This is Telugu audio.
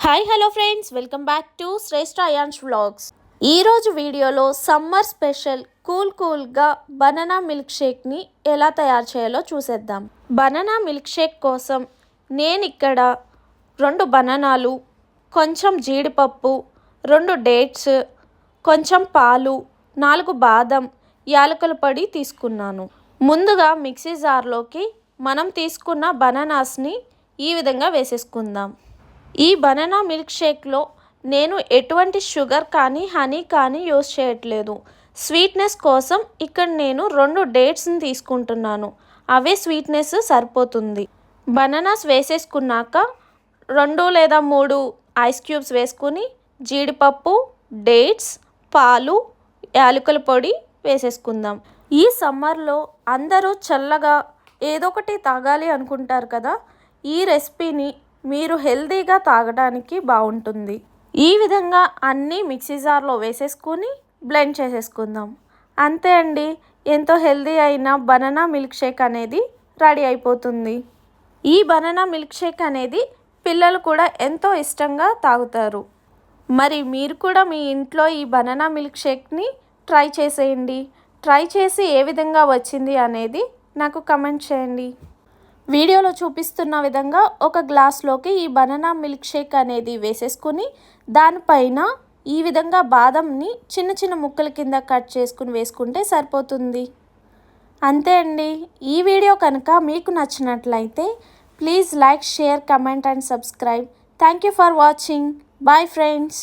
Hi hello friends, welcome back to Shreshta Ayan's vlogs. ఈరోజు వీడియోలో సమ్మర్ స్పెషల్ కూల్గా బనానా మిల్క్ షేక్ని ఎలా తయారు చేయాలో చూసేద్దాం. బనానా మిల్క్ షేక్ కోసం నేను ఇక్కడ 2 బనానాలు, కొంచెం జీడిపప్పు, 2 డేట్స్, కొంచెం పాలు, 4 బాదం, యాలకుల పొడి తీసుకున్నాను. ముందుగా మిక్సీ జార్లోకి మనం తీసుకున్న బనానాస్ని ఈ విధంగా వేసేసుకుందాం. ఈ బనానా మిల్క్ షేక్లో నేను ఎటువంటి షుగర్ కానీ హనీ కానీ యూస్ చేయట్లేదు. స్వీట్నెస్ కోసం ఇక్కడ నేను 2 డేట్స్ని తీసుకుంటున్నాను. అవే స్వీట్నెస్ సరిపోతుంది. బనానాస్ వేసేసుకున్నాక 2 లేదా 3 ఐస్ క్యూబ్స్ వేసుకుని జీడిపప్పు, డేట్స్, పాలు, యాలకుల పొడి వేసేసుకుందాం. ఈ సమ్మర్లో అందరూ చల్లగా ఏదో ఒకటి తాగాలి అనుకుంటారు కదా. ఈ రెసిపీని మీరు హెల్తీగా తాగడానికి బాగుంటుంది. ఈ విధంగా అన్నీ మిక్సీ జార్లో వేసేసుకొని బ్లెండ్ చేసేసుకుందాం. అంతే అండి, ఎంతో హెల్తీ అయిన బనానా మిల్క్ షేక్ అనేది రెడీ అయిపోతుంది. ఈ బనానా మిల్క్ షేక్ అనేది పిల్లలు కూడా ఎంతో ఇష్టంగా తాగుతారు. మరి మీరు కూడా మీ ఇంట్లో ఈ బనానా మిల్క్ షేక్ని ట్రై చేసేయండి. ట్రై చేసి ఏ విధంగా వచ్చింది అనేది నాకు కమెంట్ చేయండి. వీడియోలో చూపిస్తున్న విధంగా ఒక గ్లాస్లోకి ఈ బనానా మిల్క్ షేక్ అనేది వేసేసుకుని దానిపైన ఈ విధంగా బాదంని చిన్న చిన్న ముక్కల కింద కట్ చేసుకుని వేసుకుంటే సరిపోతుంది. అంతే అండి. ఈ వీడియో కనుక మీకు నచ్చినట్లయితే please like, share, comment and subscribe. Thank you for watching. Bye friends.